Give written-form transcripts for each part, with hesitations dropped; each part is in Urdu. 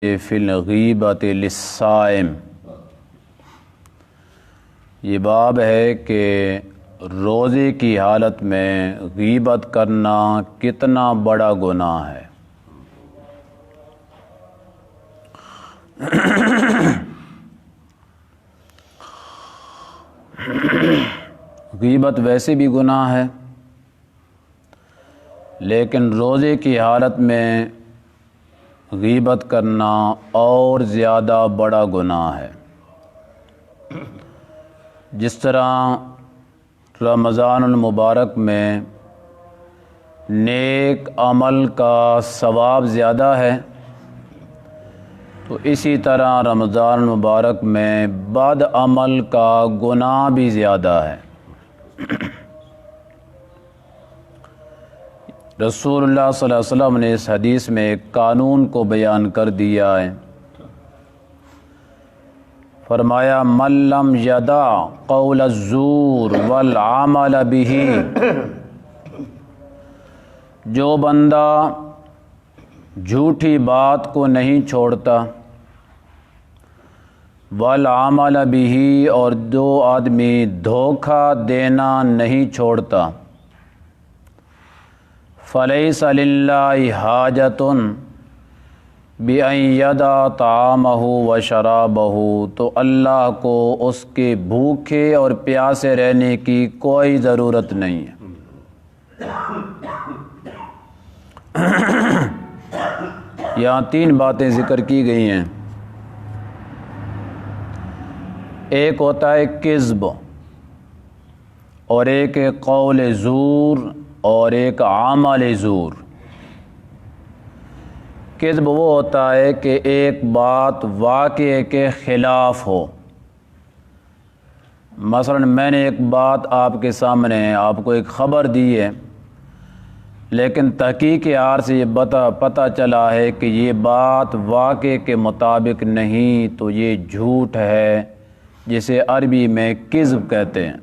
فی الغیبۃ للصائم، یہ باب ہے کہ روزے کی حالت میں غیبت کرنا کتنا بڑا گناہ ہے۔ غیبت ویسے بھی گناہ ہے، لیکن روزے کی حالت میں غیبت کرنا اور زیادہ بڑا گناہ ہے۔ جس طرح رمضان المبارک میں نیک عمل کا ثواب زیادہ ہے، تو اسی طرح رمضان المبارک میں بد عمل کا گناہ بھی زیادہ ہے۔ رسول اللہ صلی اللہ علیہ وسلم نے اس حدیث میں ایک قانون کو بیان کر دیا ہے۔ فرمایا من لم یدع قول الزور والعمل بہ، جو بندہ جھوٹی بات کو نہیں چھوڑتا، والعمل بہ، اور جو آدمی دھوکہ دینا نہیں چھوڑتا، فلیس للہ حاجۃ بأن یدع طعامہ وشرابہ، تو اللہ کو اس کے بھوکے اور پیاسے رہنے کی کوئی ضرورت نہیں ہے۔ یہاں تین باتیں ذکر کی گئی ہیں۔ ایک ہوتا ہے کذب، اور ایک ہے قول زور، اور ایک عمل زور۔ کذب وہ ہوتا ہے کہ ایک بات واقعے کے خلاف ہو۔ مثلا میں نے ایک بات آپ کے سامنے آپ کو ایک خبر دی ہے، لیکن تحقیق آر سے یہ پتہ چلا ہے کہ یہ بات واقعے کے مطابق نہیں، تو یہ جھوٹ ہے، جسے عربی میں کذب کہتے ہیں۔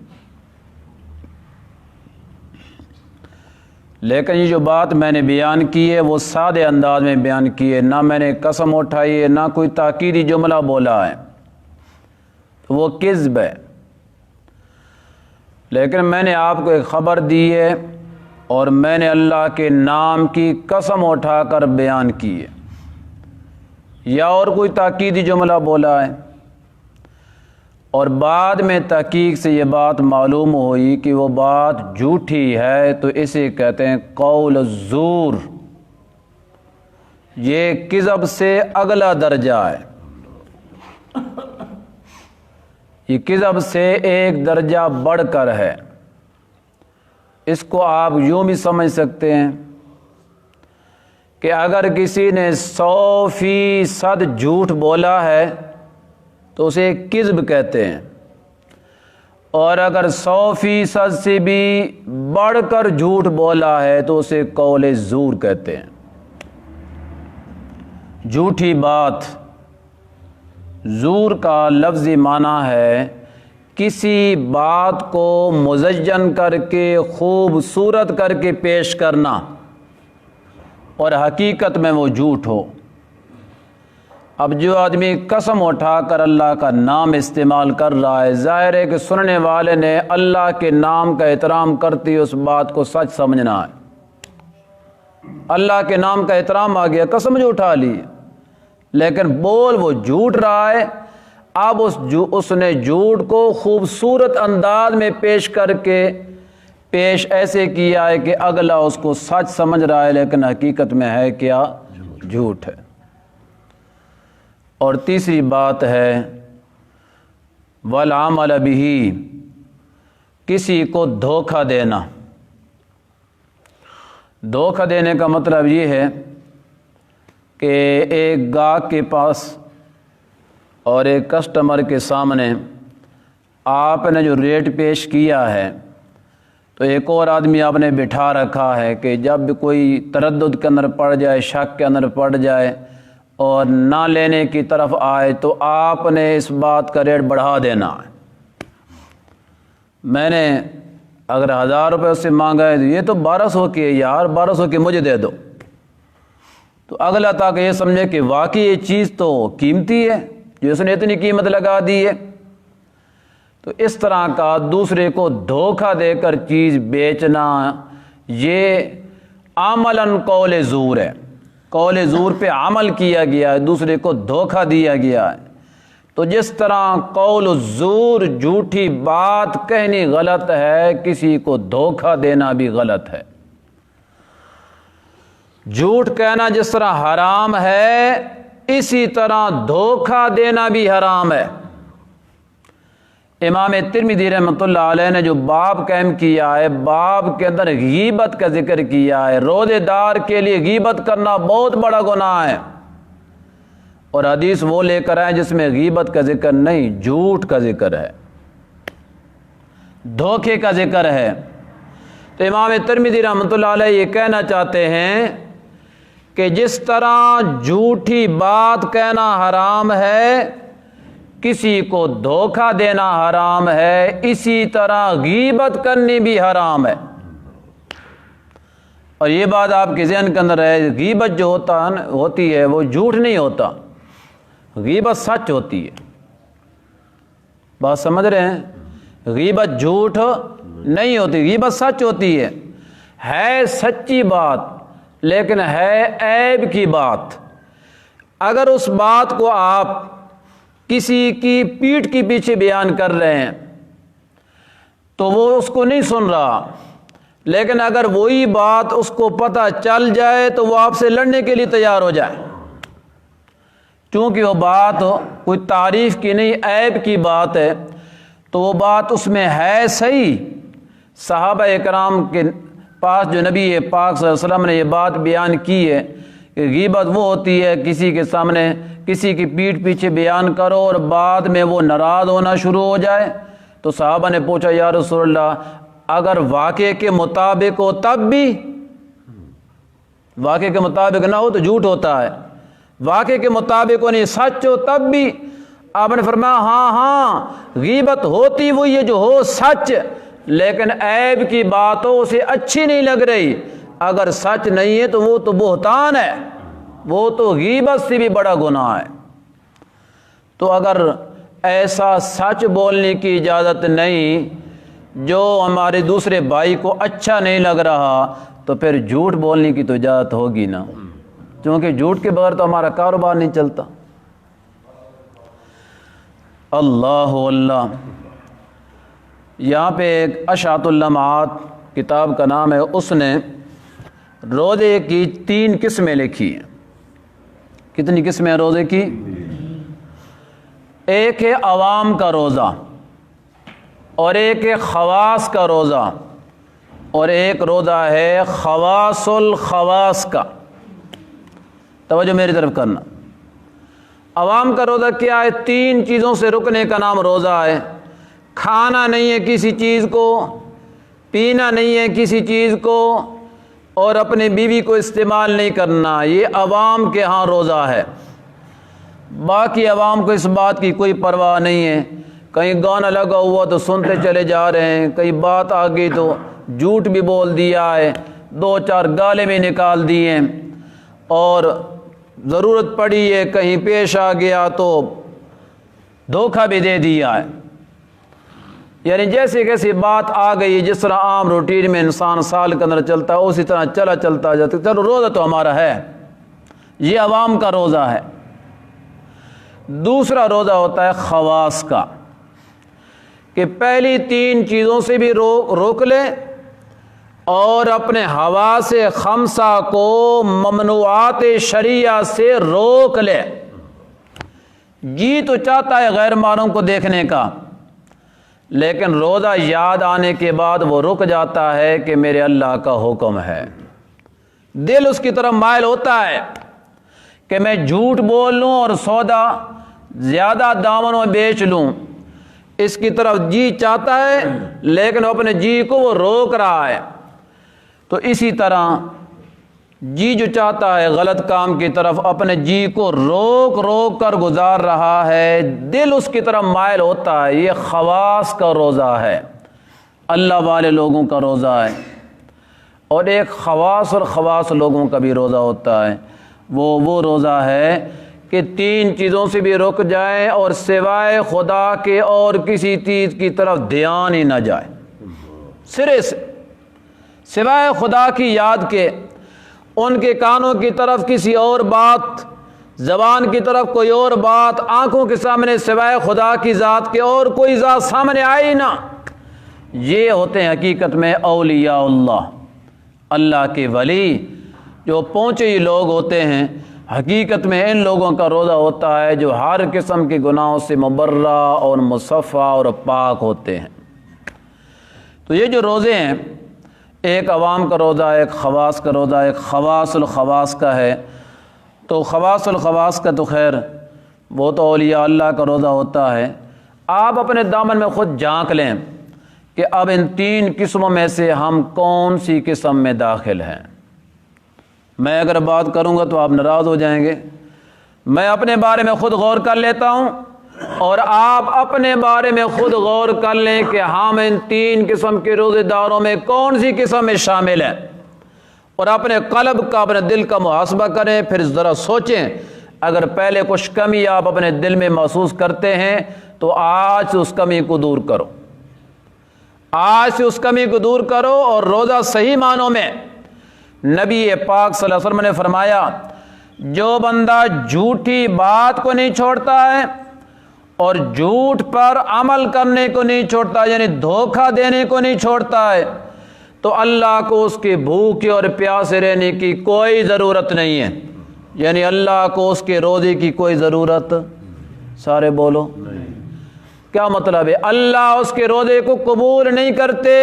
لیکن یہ جو بات میں نے بیان کی ہے وہ سادے انداز میں بیان کی ہے، نہ میں نے قسم اٹھائی ہے، نہ کوئی تاکیدی جملہ بولا ہے، تو وہ کذب ہے۔ لیکن میں نے آپ کو ایک خبر دی ہے اور میں نے اللہ کے نام کی قسم اٹھا کر بیان کی ہے، یا اور کوئی تاکیدی جملہ بولا ہے، اور بعد میں تحقیق سے یہ بات معلوم ہوئی کہ وہ بات جھوٹی ہے، تو اسے کہتے ہیں قول الزور۔ یہ کذب سے اگلا درجہ ہے، یہ کذب سے ایک درجہ بڑھ کر ہے۔ اس کو آپ یوں بھی سمجھ سکتے ہیں کہ اگر کسی نے 100% جھوٹ بولا ہے تو اسے کذب کہتے ہیں، اور اگر 100% سے بھی بڑھ کر جھوٹ بولا ہے تو اسے قول زور کہتے ہیں۔ جھوٹی بات، زور کا لفظی معنی ہے کسی بات کو مزین کر کے خوبصورت کر کے پیش کرنا، اور حقیقت میں وہ جھوٹ ہو۔ اب جو آدمی قسم اٹھا کر اللہ کا نام استعمال کر رہا ہے، ظاہر ہے کہ سننے والے نے اللہ کے نام کا احترام کرتی اس بات کو سچ سمجھنا ہے۔ اللہ کے نام کا احترام آ گیا، قسم جو اٹھا لی، لیکن بول وہ جھوٹ رہا ہے۔ اب اس نے جھوٹ کو خوبصورت انداز میں پیش کر کے پیش ایسے کیا ہے کہ اگلا اس کو سچ سمجھ رہا ہے، لیکن حقیقت میں ہے کیا؟ جھوٹ ہے۔ اور تیسری بات ہے والعمل بہ، کسی کو دھوکہ دینا۔ دھوکہ دینے کا مطلب یہ ہے کہ ایک گاہک کے پاس اور ایک کسٹمر کے سامنے آپ نے جو ریٹ پیش کیا ہے، تو ایک اور آدمی آپ نے بٹھا رکھا ہے کہ جب بھی کوئی تردد کے اندر پڑ جائے، شک کے اندر پڑ جائے اور نہ لینے کی طرف آئے، تو آپ نے اس بات کا ریٹ بڑھا دینا ہے۔ میں نے اگر 1000 روپے اس سے مانگا ہے تو یہ تو 1200 کی ہے یار، 1200 کی مجھے دے دو۔ تو اگلا تاکہ یہ سمجھے کہ واقعی یہ چیز تو قیمتی ہے جو اس نے اتنی قیمت لگا دی ہے۔ تو اس طرح کا دوسرے کو دھوکہ دے کر چیز بیچنا یہ عملاً قول زور ہے، قول زور پہ عمل کیا گیا ہے، دوسرے کو دھوکہ دیا گیا ہے۔ تو جس طرح قول الزور جھوٹی بات کہنی غلط ہے، کسی کو دھوکہ دینا بھی غلط ہے۔ جھوٹ کہنا جس طرح حرام ہے، اسی طرح دھوکہ دینا بھی حرام ہے۔ امام ترمذی رحمۃ اللہ علیہ نے جو باب قائم کیا ہے، باب کے اندر غیبت کا ذکر کیا ہے۔ روزے دار کے لیے غیبت کرنا بہت بڑا گناہ ہے، اور حدیث وہ لے کر آئے جس میں غیبت کا ذکر نہیں، جھوٹ کا ذکر ہے، دھوکے کا ذکر ہے۔ تو امام ترمذی رحمۃ اللہ علیہ یہ کہنا چاہتے ہیں کہ جس طرح جھوٹی بات کہنا حرام ہے، کسی کو دھوکہ دینا حرام ہے، اسی طرح غیبت کرنی بھی حرام ہے۔ اور یہ بات آپ کے ذہن کے اندر ہے، غیبت جو ہوتی ہے وہ جھوٹ نہیں ہوتا، غیبت سچ ہوتی ہے۔ بات سمجھ رہے ہیں؟ غیبت جھوٹ نہیں ہوتی، غیبت سچ ہوتی ہے سچی بات، لیکن ہے عیب کی بات۔ اگر اس بات کو آپ کسی کی پیٹھ کے پیچھے بیان کر رہے ہیں تو وہ اس کو نہیں سن رہا، لیکن اگر وہی بات اس کو پتہ چل جائے تو وہ آپ سے لڑنے کے لیے تیار ہو جائے، چونکہ وہ بات کوئی تعریف کی نہیں، عیب کی بات ہے، تو وہ بات اس میں ہے صحیح۔ صحابہ اکرام کے پاس جو نبی پاک صلی اللہ علیہ وسلم نے یہ بات بیان کی ہے کہ غیبت وہ ہوتی ہے کسی کے سامنے کسی کی پیٹھ پیچھے بیان کرو اور بعد میں وہ ناراض ہونا شروع ہو جائے۔ تو صحابہ نے پوچھا یا رسول اللہ، اگر واقعے کے مطابق ہو تب بھی؟ واقعے کے مطابق نہ ہو تو جھوٹ ہوتا ہے، واقعے کے مطابق ہو نہیں سچ ہو تب بھی؟ آپ نے فرمایا ہاں غیبت ہوتی وہی ہے جو ہو سچ، لیکن عیب کی بات ہو اسے اچھی نہیں لگ رہی، اگر سچ نہیں ہے تو وہ تو بہتان ہے، وہ تو غیبت سے بھی بڑا گناہ ہے۔ تو اگر ایسا سچ بولنے کی اجازت نہیں جو ہمارے دوسرے بھائی کو اچھا نہیں لگ رہا، تو پھر جھوٹ بولنے کی تو اجازت ہوگی نا، کیونکہ جھوٹ کے بغیر تو ہمارا کاروبار نہیں چلتا۔ اللہ اللہ، یہاں پہ ایک اشاعت اللمعات کتاب کا نام ہے، اس نے روزے کی 3 قسمیں لکھی ہیں۔ کتنی قسمیں ہیں روزے کی؟ ایک ہے عوام کا روزہ، اور ایک ہے خواص کا روزہ، اور ایک روزہ ہے خواص الخواص کا۔ توجہ میری طرف کرنا۔ عوام کا روزہ کیا ہے؟ 3 چیزوں سے رکنے کا نام روزہ ہے۔ کھانا نہیں ہے کسی چیز کو، پینا نہیں ہے کسی چیز کو، اور اپنی بیوی کو استعمال نہیں کرنا، یہ عوام کے ہاں روزہ ہے۔ باقی عوام کو اس بات کی کوئی پرواہ نہیں ہے، کہیں گانا لگا ہوا تو سنتے چلے جا رہے ہیں، کہیں بات آ گئی تو جھوٹ بھی بول دیا ہے، 2-4 گالے بھی نکال دیے، اور ضرورت پڑی ہے کہیں پیش آ گیا تو دھوکہ بھی دے دیا ہے۔ یعنی جیسے کیسی بات آ گئی، جس طرح عام روٹین میں انسان سال کے اندر چلتا ہے اسی طرح چلتا جاتا ہے، چلو روزہ تو ہمارا ہے، یہ عوام کا روزہ ہے۔ دوسرا روزہ ہوتا ہے خواص کا، کہ پہلی 3 چیزوں سے بھی روک لے، اور اپنے حواس 5 کو ممنوعات شرعیہ سے روک لے۔ جی تو چاہتا ہے غیر محرم کو دیکھنے کا، لیکن روزہ یاد آنے کے بعد وہ رک جاتا ہے کہ میرے اللہ کا حکم ہے، دل اس کی طرف مائل ہوتا ہے کہ میں جھوٹ بول لوں اور سودا زیادہ دامن میں بیچ لوں، اس کی طرف جی چاہتا ہے لیکن اپنے جی کو وہ روک رہا ہے۔ تو اسی طرح جی جو چاہتا ہے غلط کام کی طرف اپنے جی کو روک کر گزار رہا ہے، دل اس کی طرف مائل ہوتا ہے، یہ خواص کا روزہ ہے، اللہ والے لوگوں کا روزہ ہے۔ اور ایک خواص اور خواص لوگوں کا بھی روزہ ہوتا ہے، وہ روزہ ہے کہ 3 چیزوں سے بھی رک جائے اور سوائے خدا کے اور کسی چیز کی طرف دھیان ہی نہ جائے، سرے سے سوائے خدا کی یاد کے ان کے کانوں کی طرف کسی اور بات، زبان کی طرف کوئی اور بات، آنکھوں کے سامنے سوائے خدا کی ذات کے اور کوئی ذات سامنے آئی نہ۔ یہ ہوتے ہیں حقیقت میں اولیاء اللہ، اللہ کے ولی جو پہنچے ہی لوگ ہوتے ہیں۔ حقیقت میں ان لوگوں کا روزہ ہوتا ہے جو ہر قسم کے گناہوں سے مبرہ اور مصفہ اور پاک ہوتے ہیں۔ تو یہ جو روزے ہیں، ایک عوام کا روزہ ہے، ایک خواص کا روزہ ہے، ایک خواص الخواص کا ہے۔ تو خواص الخواص کا تو خیر وہ تو اولیاء اللہ کا روزہ ہوتا ہے۔ آپ اپنے دامن میں خود جھانک لیں کہ اب ان 3 قسموں میں سے ہم کون سی قسم میں داخل ہیں۔ میں اگر بات کروں گا تو آپ ناراض ہو جائیں گے۔ میں اپنے بارے میں خود غور کر لیتا ہوں اور آپ اپنے بارے میں خود غور کر لیں کہ ہم ان 3 قسم کے روزے داروں میں کون سی قسم میں شامل ہیں، اور اپنے قلب کا، اپنے دل کا محاسبہ کریں۔ پھر ذرا سوچیں، اگر پہلے کچھ کمی آپ اپنے دل میں محسوس کرتے ہیں تو آج سے اس کمی کو دور کرو، آج سے اس کمی کو دور کرو۔ اور روزہ صحیح معنوں میں نبی پاک صلی اللہ علیہ وسلم نے فرمایا، جو بندہ جھوٹی بات کو نہیں چھوڑتا ہے اور جھوٹ پر عمل کرنے کو نہیں چھوڑتا، یعنی دھوکہ دینے کو نہیں چھوڑتا ہے، تو اللہ کو اس کے بھوکے اور پیاسے رہنے کی کوئی ضرورت نہیں ہے۔ یعنی اللہ کو اس کے روزے کی کوئی ضرورت، سارے بولو کیا مطلب ہے؟ اللہ اس کے روزے کو قبول نہیں کرتے۔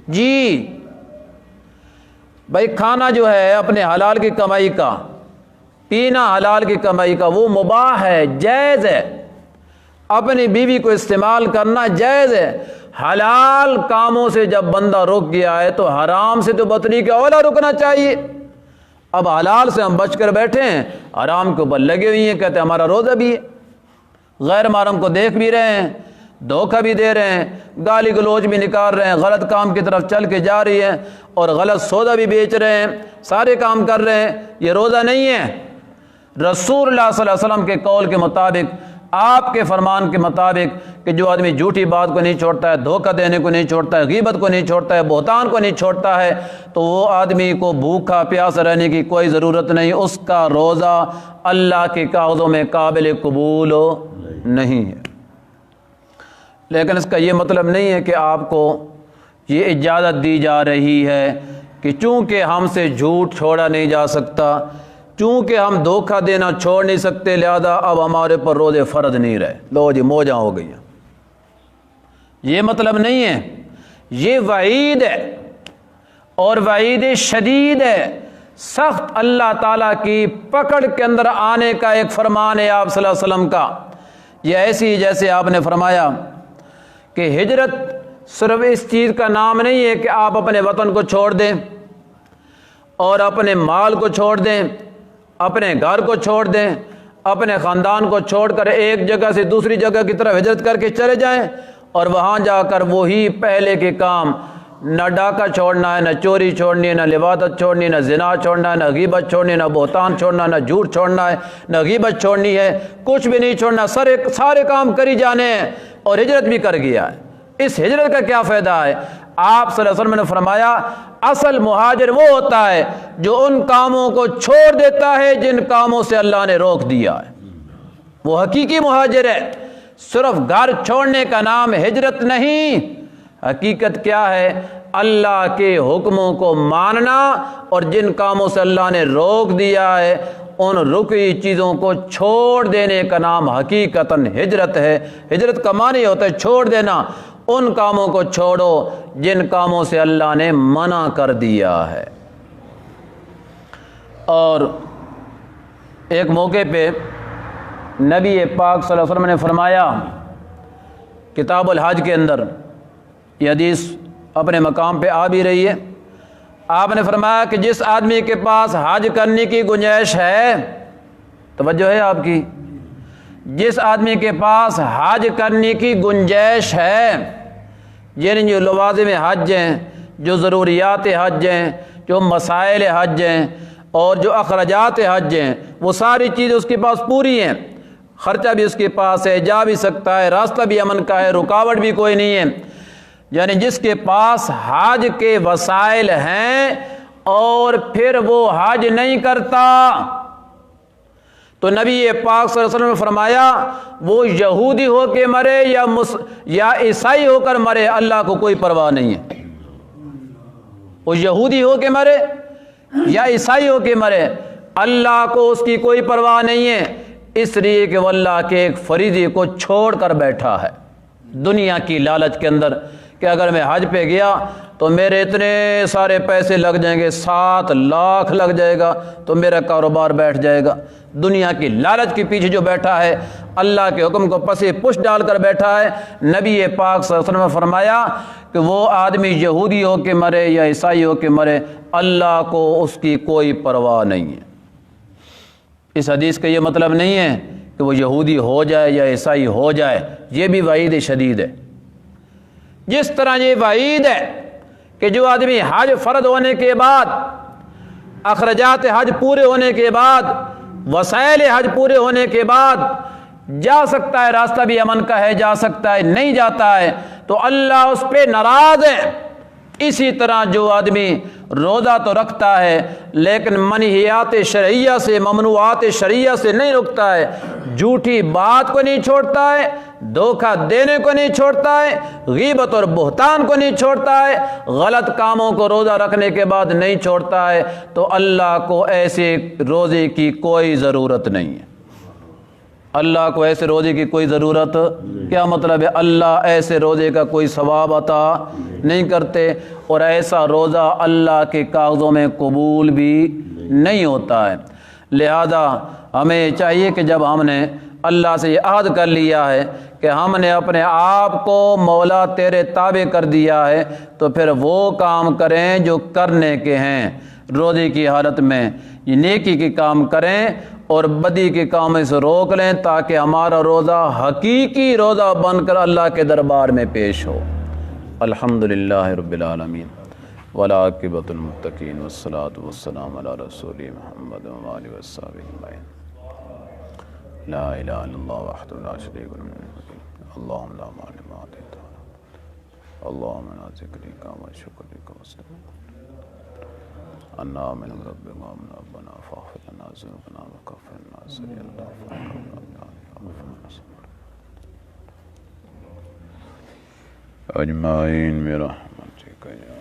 جی بھائی، کھانا جو ہے اپنے حلال کی کمائی کا، پینا حلال کی کمائی کا، وہ مباح ہے، جائز ہے۔ اپنی بیوی کو استعمال کرنا جائز ہے۔ حلال کاموں سے جب بندہ رک گیا ہے تو حرام سے تو بطنی کے اولا رکنا چاہیے۔ اب حلال سے ہم بچ کر بیٹھے ہیں، حرام کے اوپر لگے ہوئی ہیں، کہتے ہیں ہمارا روزہ بھی ہے، غیر محرم کو دیکھ بھی رہے ہیں، دھوکہ بھی دے رہے ہیں، گالی گلوچ بھی نکال رہے ہیں، غلط کام کی طرف چل کے جا رہی ہیں، اور غلط سودا بھی بیچ رہے ہیں، سارے کام کر رہے ہیں۔ یہ روزہ نہیں ہے۔ رسول اللہ صلی اللہ علیہ وسلم کے قول کے مطابق، آپ کے فرمان کے مطابق، کہ جو آدمی جھوٹی بات کو نہیں چھوڑتا ہے، دھوکہ دینے کو نہیں چھوڑتا ہے، غیبت کو نہیں چھوڑتا ہے، بہتان کو نہیں چھوڑتا ہے، تو وہ آدمی کو بھوکا پیاسا رہنے کی کوئی ضرورت نہیں۔ اس کا روزہ اللہ کے کاغذوں میں قابل قبول نہیں ہے۔ لیکن اس کا یہ مطلب نہیں ہے کہ آپ کو یہ اجازت دی جا رہی ہے کہ چونکہ ہم سے جھوٹ چھوڑا نہیں جا سکتا، چونکہ ہم دھوکہ دینا چھوڑ نہیں سکتے، لہذا اب ہمارے پر روزے فرض نہیں رہے، لو جی موجاں ہو گئی ہیں۔ یہ مطلب نہیں ہے، یہ وعید ہے، اور وعید شدید ہے، سخت اللہ تعالیٰ کی پکڑ کے اندر آنے کا ایک فرمان ہے آپ صلی اللہ علیہ وسلم کا۔ یہ ایسی جیسے آپ نے فرمایا کہ ہجرت صرف اس چیز کا نام نہیں ہے کہ آپ اپنے وطن کو چھوڑ دیں اور اپنے مال کو چھوڑ دیں، اپنے گھر کو چھوڑ دیں، اپنے خاندان کو چھوڑ کر ایک جگہ سے دوسری جگہ کی طرف ہجرت کر کے چلے جائیں اور وہاں جا کر وہی پہلے کے کام، نہ ڈاکہ چھوڑنا ہے، نہ چوری چھوڑنی ہے، نہ لواطت چھوڑنی ہے، نہ زنا چھوڑنا ہے، نہ غیبت چھوڑنی ہے، نہ بہتان چھوڑنا ہے، نہ جھوٹ چھوڑنا ہے، نہ غیبت چھوڑنی ہے، کچھ بھی نہیں چھوڑنا، سارے کام کری جانے ہیں، اور ہجرت بھی کر گیا ہے۔ اس ہجرت کا کیا فائدہ ہے؟ آپ صلی اللہ علیہ وسلم نے فرمایا، اصل مہاجر وہ ہوتا ہے جو ان کاموں کو چھوڑ دیتا ہے جن کاموں سے اللہ نے روک دیا ہے، وہ حقیقی مہاجر ہے۔ صرف گھر چھوڑنے کا نام ہجرت نہیں، حقیقت کیا ہے؟ اللہ کے حکموں کو ماننا، اور جن کاموں سے اللہ نے روک دیا ہے ان رکی چیزوں کو چھوڑ دینے کا نام حقیقتاً ہجرت ہے۔ ہجرت کا معنی ہوتا ہے چھوڑ دینا، ان کاموں کو چھوڑو جن کاموں سے اللہ نے منع کر دیا ہے۔ اور ایک موقع پہ نبی پاک صلی اللہ علیہ وسلم نے فرمایا، کتاب الحج کے اندر یہ حدیث اپنے مقام پہ آ بھی رہی ہے، آپ نے فرمایا کہ جس آدمی کے پاس حج کرنے کی گنجائش ہے، توجہ ہے آپ کی، جس آدمی کے پاس حج کرنے کی گنجائش ہے، یعنی جو لوازم حج ہیں، جو ضروریات حج ہیں، جو مسائل حج ہیں، اور جو اخراجات حج ہیں وہ ساری چیزیں اس کے پاس پوری ہیں، خرچہ بھی اس کے پاس ہے، جا بھی سکتا ہے، راستہ بھی امن کا ہے، رکاوٹ بھی کوئی نہیں ہے، یعنی جس کے پاس حج کے وسائل ہیں اور پھر وہ حج نہیں کرتا تو نبی پاک صلی اللہ علیہ وسلم نے فرمایا وہ یہودی ہو کے مرے یا عیسائی ہو کر مرے، اللہ کو کوئی پرواہ نہیں ہے۔ وہ یہودی ہو کے مرے یا عیسائی ہو کے مرے، اللہ کو اس کی کوئی پرواہ نہیں ہے، اس لیے کہ وہ اللہ کے ایک فریضے کو چھوڑ کر بیٹھا ہے دنیا کی لالچ کے اندر کہ اگر میں حج پہ گیا تو میرے اتنے سارے پیسے لگ جائیں گے، 7 لاکھ لگ جائے گا تو میرا کاروبار بیٹھ جائے گا۔ دنیا کی لالچ کے پیچھے جو بیٹھا ہے، اللہ کے حکم کو پسے پش ڈال کر بیٹھا ہے، نبی پاک صلی اللہ علیہ وسلم نے فرمایا کہ وہ آدمی یہودی ہو کے مرے یا عیسائی ہو کے مرے، اللہ کو اس کی کوئی پرواہ نہیں ہے۔ اس حدیث کا یہ مطلب نہیں ہے کہ وہ یہودی ہو جائے یا عیسائی ہو جائے، یہ بھی وعید شدید ہے۔ جس طرح یہ وعید ہے کہ جو آدمی حج فرض ہونے کے بعد، اخراجات حج پورے ہونے کے بعد، وسائل حج پورے ہونے کے بعد جا سکتا ہے، راستہ بھی امن کا ہے، جا سکتا ہے، نہیں جاتا ہے تو اللہ اس پہ ناراض ہے۔ اسی طرح جو آدمی روزہ تو رکھتا ہے لیکن منہیات شرعیہ سے، ممنوعات شرعیہ سے نہیں رکتا ہے، جھوٹی بات کو نہیں چھوڑتا ہے، دھوکہ دینے کو نہیں چھوڑتا ہے، غیبت اور بہتان کو نہیں چھوڑتا ہے، غلط کاموں کو روزہ رکھنے کے بعد نہیں چھوڑتا ہے تو اللہ کو ایسے روزے کی کوئی ضرورت نہیں ہے۔ اللہ کو ایسے روزے کی کوئی ضرورت، کیا مطلب ہے؟ اللہ ایسے روزے کا کوئی ثواب عطا نہیں کرتے، اور ایسا روزہ اللہ کے کاغذوں میں قبول بھی نہیں ہوتا ہے۔ لہذا ہمیں چاہیے کہ جب ہم نے اللہ سے یہ عہد کر لیا ہے کہ ہم نے اپنے آپ کو مولا تیرے تابع کر دیا ہے تو پھر وہ کام کریں جو کرنے کے ہیں، روزے کی حالت میں یہ نیکی کے کام کریں اور بدی کے کام سے روک لیں تاکہ ہمارا روزہ حقیقی روزہ بن کر اللہ کے دربار میں پیش ہو۔ الحمدللہ رب العالمین والعاقبۃ للمتقین والصلاۃ والسلام علی رسول محمد وآلہ وصحبہ اجمعین۔ لا الہ الا اللہ وحدہ لا شریک لہ اللہم لا مانع لما اعطیت اللہم انا ذکرک و شکرک واستغفرک انا من ربک ومن ربنا فاغفر لنا ذنوبنا وکفر عنا سیئاتنا اجمعین برحمتک یا